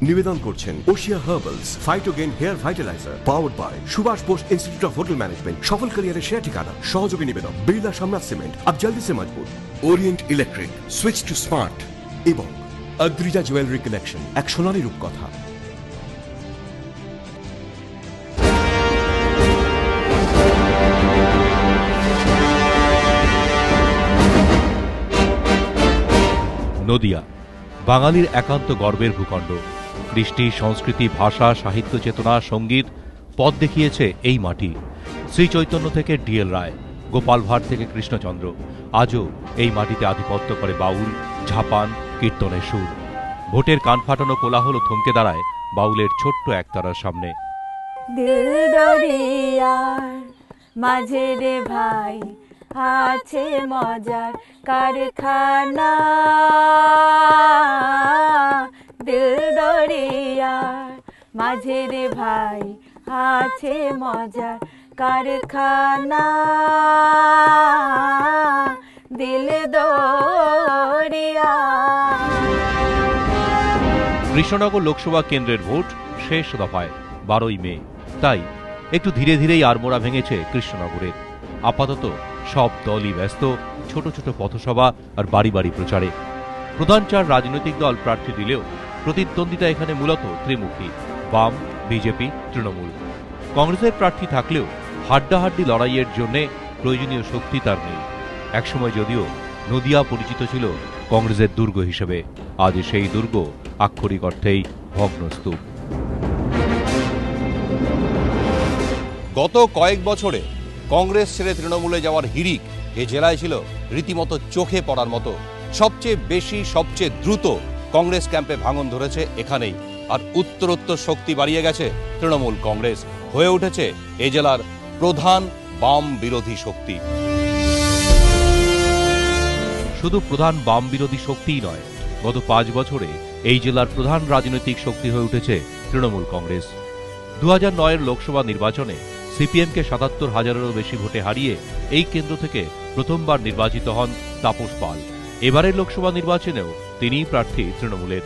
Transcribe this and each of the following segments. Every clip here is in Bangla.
নিবেদন করছেন Oshea herbals phytogen hair vitaliser, powered by Subhash Bose institute of hotel management, সফল ক্যারিয়ারের সেরা ঠিকানা। সহযোগী নিবেদক বিড়লা সামনাথ সিমেন্ট, আব জলদি সে মজবুত, Orient Electric, switch to smart এবং অদ্রিজা জুয়েলারি কালেকশন, এক সোনালী রূপকথা। নদিয়া বাঙালির একান্ত গর্বের ভূখণ্ড। কৃষ্টি, সংস্কৃতি, ভাষা, সাহিত্য চেতনা, সঙ্গীত পথ দেখিয়েছে এই মাটি। শ্রী চৈতন্য থেকে ডিএল রায়, গোপাল ভাঁড় থেকে কৃষ্ণচন্দ্র, আজও এই মাটিতে আধিপত্য করে বাউল, ঝাপান, কীর্তনের সুর। ভোটের কান ফাটানো কোলাহল থমকে দাঁড়ায় বাউলের ছোট্ট একতারার সামনে। দিল দরিয়ার মাঝে রে ভাই আছে মজার কারখানা, দিল দরিয়ার মাঝে রে ভাই আছে মজার কারখানা, দিল দরিয়া। কৃষ্ণনগর লোকসভা কেন্দ্রের ভোট শেষ দফায় 12ই মে, তাই একটু ধীরে ধীরেই আড়মোড়া ভেঙেছে কৃষ্ণনগরের। আপাতত সব দলই ব্যস্ত ছোট ছোট পথসভা আর বাড়ি বাড়ি প্রচারে। প্রধান 4 রাজনৈতিক দল প্রার্থী দিলেও প্রতিদ্বন্দ্বিতা এখানে মূলত ত্রিমুখী, বাম, বিজেপি, তৃণমূল। কংগ্রেসের প্রার্থী থাকলেও হাড্ডাহাড্ডি লড়াইয়ের জন্য প্রয়োজনীয় শক্তি তার নেই। একসময় যদিও নদিয়া পরিচিত ছিল কংগ্রেসের দুর্গ হিসেবে, আজ সেই দুর্গ আক্ষরিক অর্থেই ভগ্নস্তূপ। গত কয়েক বছরে কংগ্রেস ছেড়ে তৃণমূলে যাওয়ার হিড়িক এ জেলায় ছিল রীতিমতো চোখে পড়ার মতো। সবচেয়ে বেশি, সবচেয়ে দ্রুত কংগ্রেস ক্যাম্পে ভাঙন ধরেছে এখানেই। আর উত্তরোত্তর শক্তি বাড়িয়ে গেছে তৃণমূল কংগ্রেস, হয়ে উঠেছে এ জেলার প্রধান বাম বিরোধী শক্তি। শুধু প্রধান বাম বিরোধী শক্তিই নয়, গত 5 বছরে এই জেলার প্রধান রাজনৈতিক শক্তি হয়ে উঠেছে তৃণমূল কংগ্রেস। 2009-এর লোকসভা নির্বাচনে সিপিএমকে 77,000-এরও বেশি ভোটে হারিয়ে এই কেন্দ্র থেকে প্রথমবার নির্বাচিত হন তাপস পাল। এবারের লোকসভা নির্বাচনেও তিনিই প্রার্থী তৃণমূলের।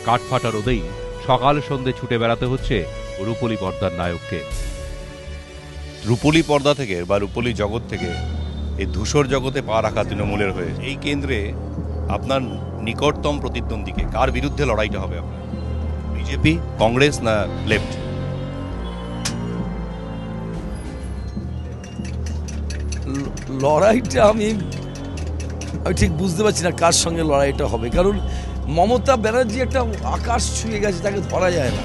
কাঠফাটা রোদেই সকাল সন্ধে ছুটে বেড়াতে হচ্ছে রূপলী পর্দার নায়ককে। রূপলী পর্দা থেকে বা রূপলী জগৎ থেকে এই ধূসর জগতে পা রাখা তৃণমূলের হয়ে এই কেন্দ্রে আপনার নিকটতম প্রতিদ্বন্দ্বীকে, কার বিরুদ্ধে লড়াইটা হবে আপনার? বিজেপি, কংগ্রেস না লেফট? লড়াইটা আমি ঠিক বুঝতে পারছি না কার সঙ্গে লড়াইটা হবে, কারণ মমতা ব্যানার্জি একটা আকাশ ছুঁয়ে গেছে, তাকে ধরা যায় না,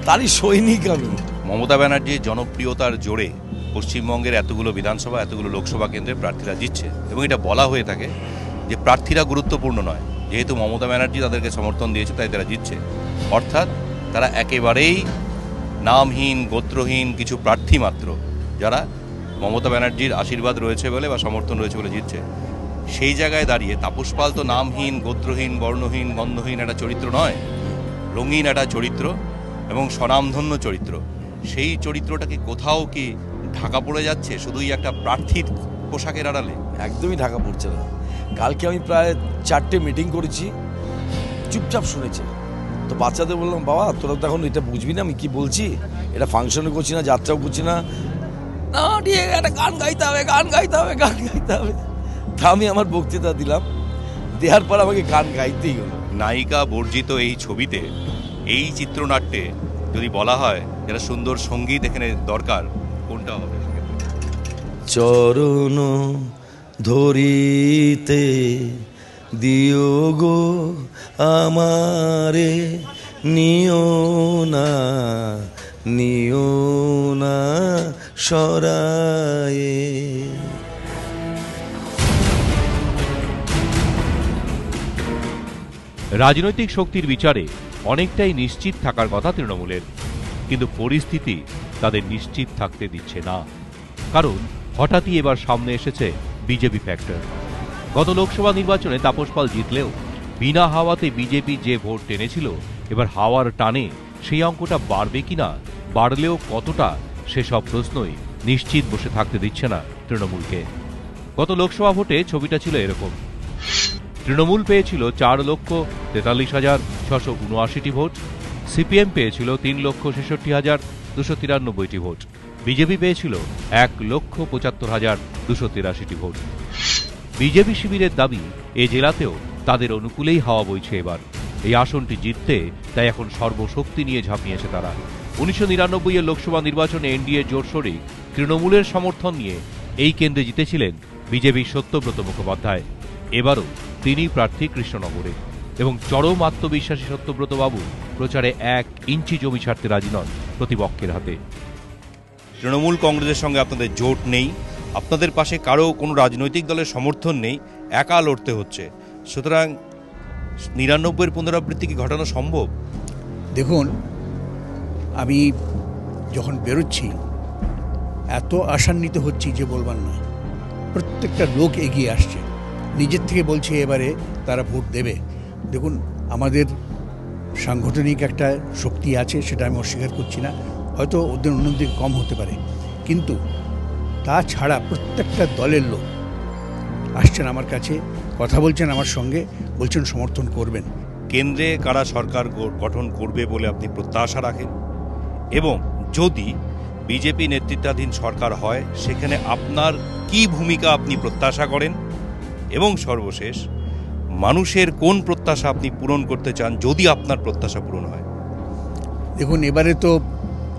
তারই সৈনিক আমি। মমতা ব্যানার্জির জনপ্রিয়তার জোরে পশ্চিমবঙ্গের এতগুলো বিধানসভা, এতগুলো লোকসভা কেন্দ্রে প্রার্থীরা জিতছে, এবং এটা বলা হয়ে থাকে যে প্রার্থীরা গুরুত্বপূর্ণ নয়, যেহেতু মমতা ব্যানার্জি তাদেরকে সমর্থন দিয়েছে তাই তারা জিতছে। অর্থাৎ তারা একেবারেই নামহীন, গোত্রহীন কিছু প্রার্থী মাত্র, যারা মমতা ব্যানার্জির আশীর্বাদ রয়েছে বলে বা সমর্থন রয়েছে বলে জিতছে। সেই জায়গায় দাঁড়িয়ে তাপস পাল তো নামহীন, গোত্রহীন, বর্ণহীন, গন্ধহীন একটা চরিত্র নয়, রঙিন একটা চরিত্র এবং স্বনামধন্য চরিত্র। সেই চরিত্রটাকে কোথাও কি ঢাকা পড়ে যাচ্ছে শুধুই একটা প্রার্থীর পোশাকের আড়ালে? একদমই ঢাকা পড়ছে না। কালকে আমি প্রায় 4টে মিটিং করেছি, চুপচাপ শুনেছে। তো বাচ্চাদের বললাম, বাবা তোরা তো এখন এটা বুঝবি না আমি কি বলছি, এটা ফাংশনও করছি না, যাত্রাও করছি না, না ঠিক একটা গান গাইতে হবে, গান গাইতে হবে, গান গাইতে হবে। তা আমি আমার বক্তৃতা দিলাম, দেওয়ার পর আমাকে গান গাইতেই হলো। নায়িকা বর্জিত এই ছবিতে, এই চিত্রনাট্যে যদি বলা হয় যেটা সুন্দর সঙ্গীত এখানে দরকার, কোনটা হবে? চরণ ধরিতে দিও গো আমারে, নিও না, নিও না সরায়ে। রাজনৈতিক শক্তির বিচারে অনেকটাই নিশ্চিত থাকার কথা তৃণমূলের, কিন্তু পরিস্থিতি তাদের নিশ্চিত থাকতে দিচ্ছে না। কারণ হঠাৎই এবার সামনে এসেছে বিজেপি ফ্যাক্টর। গত লোকসভা নির্বাচনে তাপস পাল জিতলেও বিনা হাওয়াতে বিজেপি যে ভোট টেনেছিল, এবার হাওয়ার টানে সেই অঙ্কটা বাড়বে কিনা, বাড়লেও কতটা, সেসব প্রশ্নই নিশ্চিত বসে থাকতে দিচ্ছে না তৃণমূলকে। গত লোকসভা ভোটে ছবিটা ছিল এরকম। তৃণমূল পেয়েছিল 4,43,679টি ভোট, সিপিএম পেয়েছিল 3,66,293টি ভোট, বিজেপি পেয়েছিল 1,75,283টি ভোট। বিজেপি শিবিরের দাবি এ জেলাতেও তাদের অনুকূলেই হাওয়া বইছে এবার। এই আসনটি জিততে তাই এখন সর্বশক্তি নিয়ে ঝাঁপিয়েছে তারা। 1999 এর লোকসভা নির্বাচনে এনডিএ জোট শরিক তৃণমূলের সমর্থন নিয়ে এই কেন্দ্রে জিতেছিলেন বিজেপির সত্যব্রত মুখোপাধ্যায়। এবারও তিনি প্রার্থী কৃষ্ণনগরে, এবং চরম আত্মবিশ্বাসী সত্যব্রত বাবু প্রচারে 1 ইঞ্চি জমি ছাড়তে রাজি নন প্রতিপক্ষের হাতে। তৃণমূল কংগ্রেসের সঙ্গে আপনাদের জোট নেই, আপনাদের পাশে কারো কোনো রাজনৈতিক দলের সমর্থন নেই, একা লড়তে হচ্ছে। সুতরাং 99-এর পুনরাবৃত্তি কি ঘটানো সম্ভব? দেখুন, আমি যখন বেরোচ্ছি এত আশান্বিত হচ্ছি যে বলবার না। প্রত্যেকটা লোক এগিয়ে আসছে, নিজের থেকে বলছে এবারে তারা ভোট দেবে। দেখুন, আমাদের সাংগঠনিক একটা শক্তি আছে, সেটা আমি অস্বীকার করছি না, হয়তো ওদের অন্যদিকে কম হতে পারে, কিন্তু তাছাড়া প্রত্যেকটা দলের লোক আসছেন আমার কাছে, কথা বলছেন আমার সঙ্গে, বলছেন সমর্থন করবেন। কেন্দ্রে কারা সরকার গঠন করবে বলে আপনি প্রত্যাশা রাখেন, এবং যদি বিজেপি নেতৃত্বাধীন সরকার হয় সেখানে আপনার কি ভূমিকা আপনি প্রত্যাশা করেন, এবং সর্বশেষ মানুষের কোন প্রত্যাশা আপনি পূরণ করতে চান যদি আপনার প্রত্যাশা পূরণ হয়? দেখুন, এবারে তো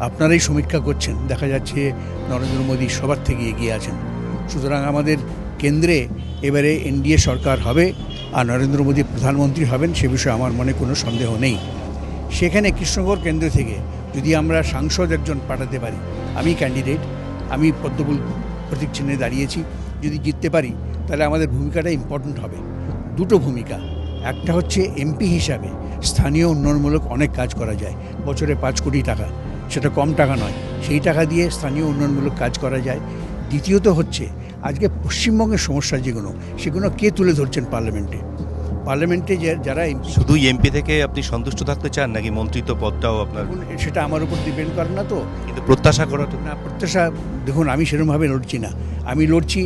আপনারাই সমীক্ষা করছেন, দেখা যাচ্ছে নরেন্দ্র মোদী সবার থেকে এগিয়ে আছেন। সুতরাং আমাদের কেন্দ্রে এবারে এনডিএ সরকার হবে আর নরেন্দ্র মোদী প্রধানমন্ত্রী হবেন, সে বিষয়ে আমার মনে কোনো সন্দেহ নেই। সেখানে কৃষ্ণনগর কেন্দ্র থেকে যদি আমরা সাংসদ একজন পাঠাতে পারি, আমি ক্যান্ডিডেট, আমি পদ্মফুল প্রতীক চিহ্নে দাঁড়িয়েছি, যদি জিততে পারি তাহলে আমাদের ভূমিকাটা ইম্পর্ট্যান্ট হবে। দুটো ভূমিকা, একটা হচ্ছে এমপি হিসাবে স্থানীয় উন্নয়নমূলক অনেক কাজ করা যায়, বছরে 5 কোটি টাকা, সেটা কম টাকা নয়, সেই টাকা দিয়ে স্থানীয় উন্নয়নমূলক কাজ করা যায়। দ্বিতীয়ত হচ্ছে আজকে পশ্চিমবঙ্গের সমস্যা যেগুলো, সেগুলো কে তুলে ধরছেন পার্লামেন্টে যারা এমপি। শুধুই এমপি থেকে আপনি সন্তুষ্ট থাকতে চান নাকি মন্ত্রিত্ব পদটাও আপনার? সেটা আমার উপর ডিপেন্ড করে না তো, কিন্তু প্রত্যাশা করা তো না। প্রত্যাশা দেখুন, আমি সেরকমভাবে লড়ছি না, আমি লড়ছি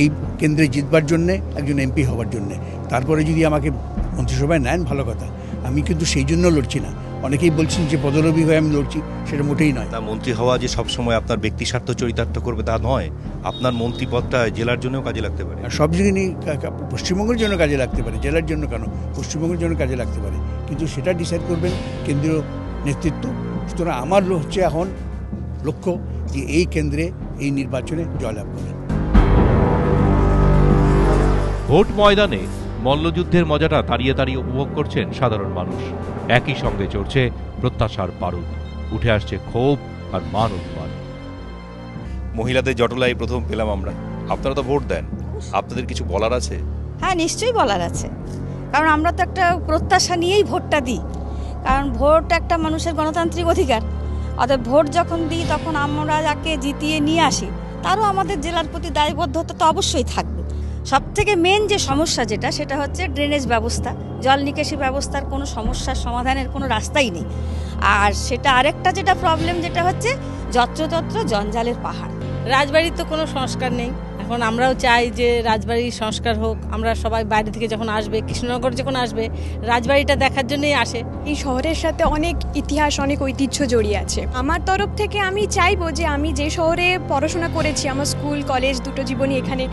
এই কেন্দ্রে জিতবার জন্যে, একজন এমপি হওয়ার জন্যে। তারপরে যদি আমাকে মন্ত্রিসভায় নেন ভালো কথা, আমি কিন্তু সেই জন্য লড়ছি না। অনেকেই বলছেন যে পদলোভী হয়ে আমি লড়ছি, সেটা মোটেই নয়। তা মন্ত্রী হওয়া যে সবসময় আপনার ব্যক্তি স্বার্থ চরিতার্থ করবে তা নয়, আপনার মন্ত্রী পদটা জেলার জন্যও কাজে লাগতে পারে। আর সব জিনিস পশ্চিমবঙ্গের জন্য কাজে লাগতে পারে, জেলার জন্য কেন, পশ্চিমবঙ্গের জন্য কাজে লাগতে পারে, কিন্তু সেটা ডিসাইড করবেন কেন্দ্রীয় নেতৃত্ব। সুতরাং আমার হচ্ছে এখন লক্ষ্য যে এই কেন্দ্রে এই নির্বাচনে জয়লাভ করে। ভোট ময়দানে মল্লযুদ্ধের মজাটা তাড়িয়ে তাড়িয়ে উপভোগ করছেন সাধারণ মানুষ। একই সঙ্গে চড়ছে প্রত্যাশার বারুদ, উঠে আসছে ক্ষোভ আর মান অভিমান। মহিলাদের জটলাই প্রথম পেলাম আমরা, আপনারা তো ভোট দেন, আপনাদের কিছু বলার আছে? হ্যাঁ, নিশ্চয়ই বলার আছে, কারণ আমরা তো একটা প্রত্যাশা নিয়েই ভোটটা দিই, কারণ ভোট একটা মানুষের গণতান্ত্রিক অধিকার। অতএব ভোট যখন দিই তখন আমরা যাকে জিতিয়ে নিয়ে আসি তারও আমাদের জেলার প্রতি দায়বদ্ধতা তো অবশ্যই থাকবে। সবথেকে মেন যে সমস্যা সেটা হচ্ছে ড্রেনেজ ব্যবস্থা, জল নিকাশি ব্যবস্থার কোনো সমস্যার সমাধানের কোনো রাস্তাই নেই। আর সেটা আরেকটা যেটা প্রবলেম, যেটা হচ্ছে যত্রতত্র জঞ্জালের পাহাড়। রাজবাড়ির তো কোনো সংস্কার নেই, এখন আমরাও চাই যে রাজবাড়ির সংস্কার হোক। আমরা সবাই বাইরে থেকে যখন আসবে, কৃষ্ণনগর যখন আসবে, রাজবাড়িটা দেখার জন্যই আসে। এই শহরের সাথে অনেক ইতিহাস, অনেক ঐতিহ্য জড়িয়ে আছে। আমার তরফ থেকে আমি চাইবো যে আমি যে শহরে পড়াশোনা করেছি, আমার স্কুল কলেজ দুটো জীবনই এখানে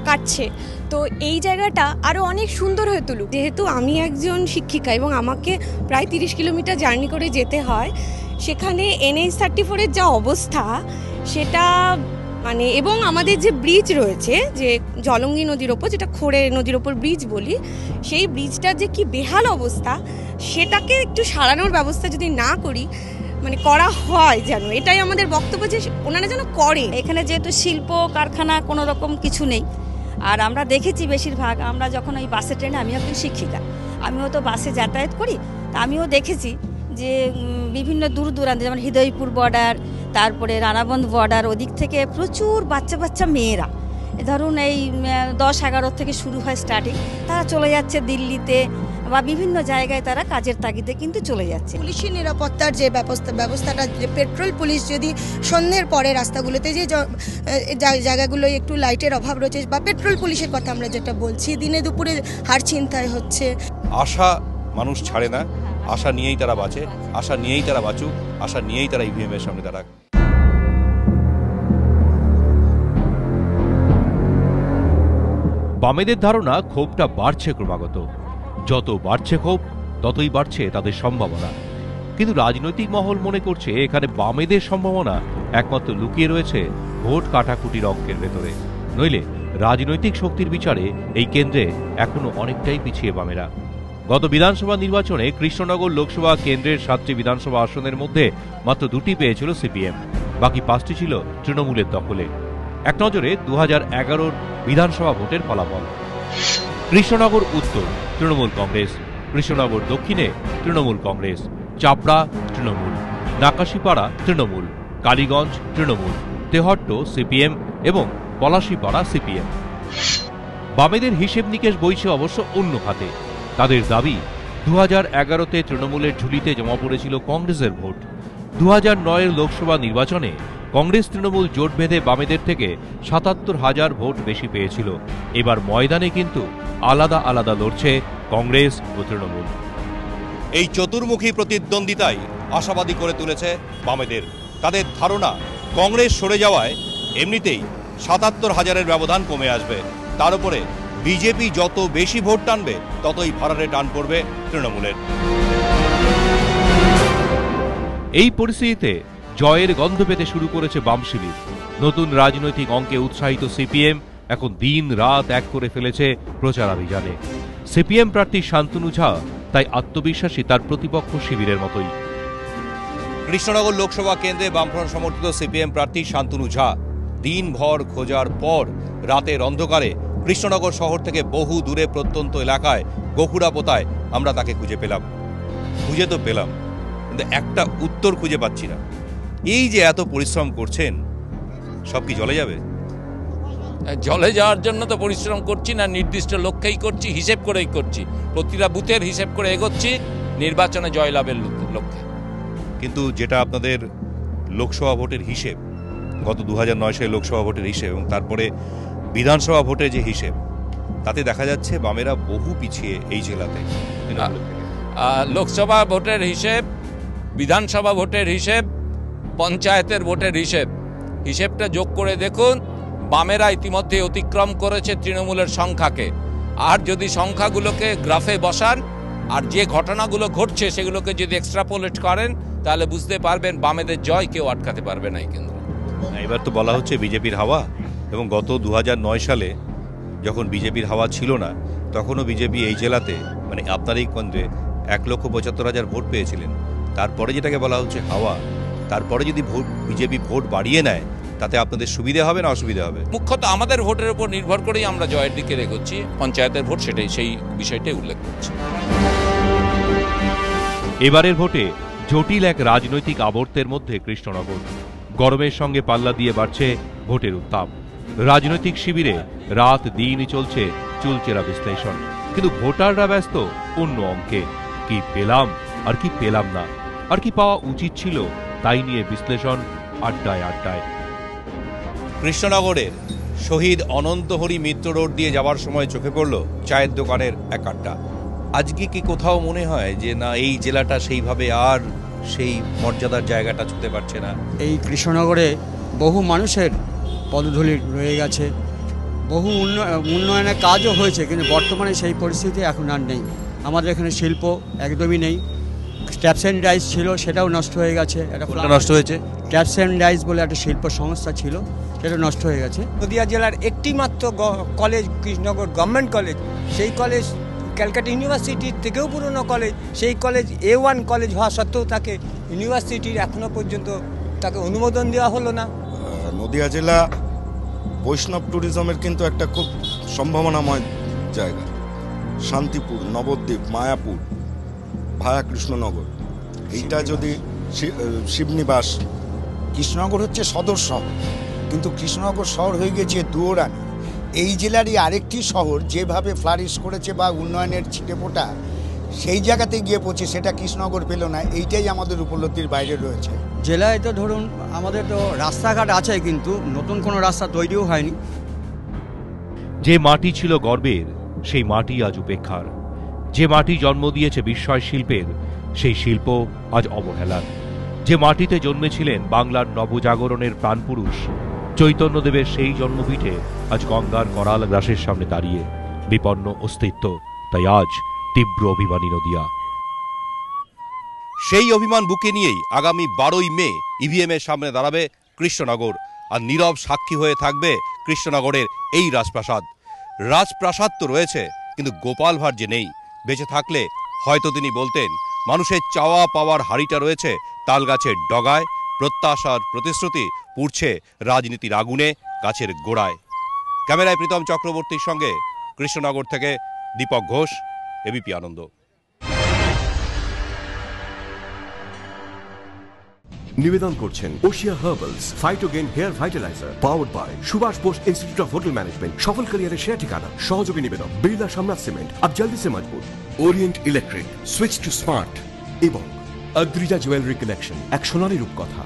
কাটছে, তো এই জায়গাটা আরও অনেক সুন্দর হয়ে তুলুক। যেহেতু আমি একজন শিক্ষিকা এবং আমাকে প্রায় 30 কিলোমিটার জার্নি করে যেতে হয়, সেখানে NH-34-এর যা অবস্থা সেটা মানে, এবং আমাদের যে ব্রিজ রয়েছে যে জলঙ্গি নদীর ওপর, যেটা খোড়ে নদীর ওপর ব্রিজ বলি, সেই ব্রিজটার যে কি বেহাল অবস্থা, সেটাকে একটু সারানোর ব্যবস্থা যদি না করি, মানে করা হয় যেন, এটাই আমাদের বক্তব্য যে ওনারা যেন করে। এখানে যেহেতু শিল্প কারখানা কোনো রকম কিছু নেই, আর আমরা দেখেছি বেশিরভাগ, আমরা যখন ওই বাসে ট্রেনে, আমি একজন শিক্ষিকা, আমিও তো বাসে যাতায়াত করি, তা আমিও দেখেছি যে বিভিন্ন দূর দূরান্তে, যেমন হৃদয়পুর বর্ডার, তারপরে রানাবন্ধ বর্ডার, ওদিক থেকে প্রচুর বাচ্চা মেয়েরা, ধরুন এই 10-11 থেকে শুরু হয় স্টার্টিং, তারা চলে যাচ্ছে দিল্লিতে বা বিভিন্ন জায়গায়, তারা কাজের তাগিদে কিন্তু চলে যাচ্ছে। পুলিশি নিরাপত্তার যে ব্যবস্থাটা, যে পেট্রোল পুলিশ যদি সন্ধ্যের পরে রাস্তাগুলোতে যে জায়গাগুলো একটু লাইটের অভাব রয়েছে, বা পেট্রোল পুলিশের কথা আমরা যেটা বলছি, দিনে দুপুরে হার ছিনতাই হচ্ছে। আশা মানুষ ছাড়ে না, আশা নিয়েই তারা বাঁচে, আশা নিয়েই তারা বাঁচুক, আশা নিয়েই তারা ইভিএম এর সামনে দাঁড়াক। বামেদের ধারণা ক্ষোভটা বাড়ছে ক্রমাগত, যত বাড়ছে ক্ষোভ ততই বাড়ছে তাদের সম্ভাবনা। কিন্তু রাজনৈতিক মহল মনে করছে এখানে বামেদের সম্ভাবনা একমাত্র লুকিয়ে রয়েছে ভোট কাটাকুটির অঙ্কের ভেতরে, নইলে রাজনৈতিক শক্তির বিচারে এই কেন্দ্রে এখনো অনেকটাই পিছিয়ে বামেরা। গত বিধানসভা নির্বাচনে কৃষ্ণনগর লোকসভা কেন্দ্রের 7টি বিধানসভা আসনের মধ্যে মাত্র 2টি পেয়েছিল সিপিএম, বাকি 5টি ছিল তৃণমূলের দখলে। এক নজরে 2011 বিধানসভা ভোটের ফলাফল। কৃষ্ণনগর উত্তর তৃণমূল কংগ্রেস, কৃষ্ণনগর দক্ষিণে তৃণমূল কংগ্রেস, চাপড়া তৃণমূল, নাকাশিপাড়া তৃণমূল, কালীগঞ্জ তৃণমূল, তেহট্ট সিপিএম এবং পলাশীপাড়া সিপিএম। বামেদের হিসেব নিকেশ বইছে অবশ্য অন্য খাতে। তাদের দাবি 2011-তে তৃণমূলের ঝুলিতে জমা পড়েছিল কংগ্রেসের ভোট। 2009-এর লোকসভা নির্বাচনে কংগ্রেস তৃণমূল জোট বেঁধে বামেদের থেকে 77,000 ভোট বেশি পেয়েছিল। এবার ময়দানে কিন্তু আলাদা আলাদা লড়ছে কংগ্রেস ও তৃণমূল। এই চতুর্মুখী প্রতিদ্বন্দ্বিতাই আশাবাদী করে তুলেছে বামেদের। তাদের ধারণা কংগ্রেস সরে যাওয়ায় এমনিতেই 77,000-এর ব্যবধান কমে আসবে, তার উপরে বিজেপি যত বেশি ভোট টানবে ততই ভাড়ারে টান পড়বে তৃণমূলের। এই পরিস্থিতিতে জয়ের গন্ধ পেতে শুরু করেছে বাম শিবির। নতুন রাজনৈতিক অঙ্কে উৎসাহিত সিপিএম এখন দিন রাত এক করে ফেলেছে প্রচারাভিযানে। সিপিএম প্রার্থী শান্তনু ঝা তাই আত্মবিশ্বাসী তার প্রতিপক্ষ শিবিরের মতোই। কৃষ্ণনগর লোকসভা কেন্দ্রে বামফ্রন্ট সমর্থিত সিপিএম প্রার্থী শান্তনু ঝা দিনভর খোঁজার পর রাতের অন্ধকারে কৃষ্ণনগর শহর থেকে বহু দূরে প্রত্যন্ত এলাকায় গোকুড়াপোতায় আমরা তাকে খুঁজে পেলাম। খুঁজে তো পেলাম, কিন্তু একটা উত্তর খুঁজে পাচ্ছি না। এই যে এত পরিশ্রম করছেন, সব কি জলে যাবে? জলে যাওয়ার জন্য তো পরিশ্রম করছি না, নির্দিষ্ট লক্ষ্যেই করছি, হিসেব করেই করছি, প্রতিটা বুথের হিসেব করে এগোচ্ছি নির্বাচনে জয়লাভের লক্ষ্যে। কিন্তু যেটা আপনাদের লোকসভা ভোটের হিসেব, গত 2009 সালে লোকসভা ভোটের হিসেব এবং তারপরে বিধানসভা ভোটের যে হিসেব, তাতে দেখা যাচ্ছে বামেরা বহু পিছিয়ে এই জেলাতে। লোকসভা ভোটের হিসেব, বিধানসভা ভোটের হিসেব, পঞ্চায়েতের ভোটের হিসেবটা যোগ করে দেখুন, বামেরা ইতিমধ্যে অতিক্রম করেছে তৃণমূলের সংখ্যাকে। আর যদি সংখ্যাগুলোকে গ্রাফে বসান আর যে ঘটনাগুলো ঘটছে সেগুলোকে যদি এক্সট্রাপোলেট করেন, তাহলে বুঝতে পারবেন বামেদের জয় কেউ আটকাতে পারবে না এই কেন্দ্রে। এবার তো বলা হচ্ছে বিজেপির হাওয়া, এবং গত 2009 সালে যখন বিজেপির হাওয়া ছিল না, তখনও বিজেপি এই জেলাতে, মানে আপনার এই কেন্দ্রে 1,75,000 ভোট পেয়েছিলেন। তারপরে যেটাকে বলা হচ্ছে হাওয়া, তারপরে যদি বিজেপি ভোট বাড়িয়ে নেয়, তাতে আপনাদের সুবিধা হবে না অসুবিধা হবে? মুখ্যত আমাদের ভোটের উপর নির্ভর করেই আমরা জয়ের দিকে এগোচ্ছি। পঞ্চায়েতের ভোট সেটাই, সেই বিষয়টাই উল্লেখ করছি। এবারের ভোটে জটিল এক রাজনৈতিক আবর্তের মধ্যে কৃষ্ণনগর। গরমের সঙ্গে পাল্লা দিয়ে বাড়ছে ভোটের উত্তাপ। রাজনৈতিক শিবিরে রাত দিন চলছে চুলচেরা বিশ্লেষণ, কিন্তু ভোটাররা ব্যস্ত অন্য অঙ্কে। কি পেলাম আর কি পেলাম না, আর কি পাওয়া উচিত ছিল, তাই নিয়ে বিশ্লেষণ আড্ডায় আড্ডায়। কৃষ্ণনগরের শহীদ অনন্তহরি মিত্র রোড দিয়ে যাওয়ার সময় চোখে পড়ল চায়ের দোকানের এক আড্ডা। আজকে কি কোথাও মনে হয় যে না, এই জেলাটা সেইভাবে আর সেই মর্যাদার জায়গাটা ছুঁতে পারছে না? এই কৃষ্ণনগরে বহু মানুষের পদধূলি রয়ে গেছে, বহু উন্নয়নের কাজও হয়েছে, কিন্তু বর্তমানে সেই পরিস্থিতি এখন আর নেই। আমাদের এখানে শিল্প একদমই নেই। ট্যাপস অ্যান্ড ডাইস ছিল, সেটাও নষ্ট হয়ে গেছে। নষ্ট হয়েছে ট্যাপস অ্যান্ড ডাইস বলে একটা শিল্প সংস্থা ছিল, সেটা নষ্ট হয়ে গেছে। নদিয়া জেলার একটি মাত্র কলেজ কৃষ্ণনগর গভর্নমেন্ট কলেজ, সেই কলেজ ক্যালকাটা ইউনিভার্সিটির থেকেও পুরনো কলেজ। সেই কলেজ A1 কলেজ হওয়া সত্ত্বেও তাকে ইউনিভার্সিটির এখনো পর্যন্ত তাকে অনুমোদন দেওয়া হলো না। নদিয়া জেলা বৈষ্ণব ট্যুরিজমের কিন্তু একটা খুব সম্ভাবনাময় জায়গা। শান্তিপুর, নবদ্বীপ, মায়াপুর ভায়া কৃষ্ণনগর, এইটা যদি শিবনিবাস। কৃষ্ণনগর হচ্ছে সদর শহর, কিন্তু কৃষ্ণনগর শহর হয়ে গেছে দুয়োরানি। এই জেলারই আরেকটি শহর যেভাবে ফ্লারিশ করেছে বা উন্নয়নের ছিটেফোঁটা সেই জায়গাতে গিয়ে পৌঁছে, সেটা কৃষ্ণনগর পেল না। এইটাই আমাদের উপলব্ধির বাইরে রয়েছে। জেলায় তো ধরুন আমাদের তো রাস্তাঘাট আছে, কিন্তু নতুন কোনো রাস্তা তৈরিও হয়নি। যে মাটি ছিল গর্বের, সেই মাটি আজ উপেক্ষার। যে মাটি জন্ম দিয়েছে বিস্ময় শিল্পের, সেই শিল্প আজ অবহেলার। যে মাটিতে জন্মেছিলেন বাংলার নবজাগরণের প্রাণপুরুষ চৈতন্যদেবের সেই জন্মপীঠে আজ গঙ্গার করাল গ্রাসের সামনে দাঁড়িয়ে বিপন্ন অস্তিত্ব। তাই আজ তীব্র অভিমানী নদিয়া। সেই অভিমান বুকে নিয়েই আগামী 12ই মে ইভিএমের সামনে দাঁড়াবে কৃষ্ণনগর। আর নীরব সাক্ষী হয়ে থাকবে কৃষ্ণনগরের এই রাজপ্রাসাদ। রাজপ্রাসাদ তো রয়েছে, কিন্তু গোপাল ভাঁড় যে নেই। বেঁচে থাকলে হয়তো তিনি বলতেন, মানুষের চাওয়া পাওয়ার হাড়িটা রয়েছে তালগাছের ডগায়, প্রত্যাশার প্রতিশ্রুতি পুড়ছে রাজনীতির আগুনে গাছের গোড়ায়। ক্যামেরায় প্রীতম চক্রবর্তীর সঙ্গে কৃষ্ণনগর থেকে দীপক ঘোষ, এবিপি আনন্দ। নিবেদন করছেন Oshea herbals phytogen hair vitaliser, powered by Subhash Bose institute of hotel management, সফল ক্যারিয়ারের সেরা ঠিকানা। সহযোগী নিবেদন বিড়লা সামনাথ সিমেন্ট, अब जल्दी से मजबूत, Orient Electric, switch to smart এবং অদ্রিজা জুয়েলারি কালেকশন, এক সোনালী রূপকথা।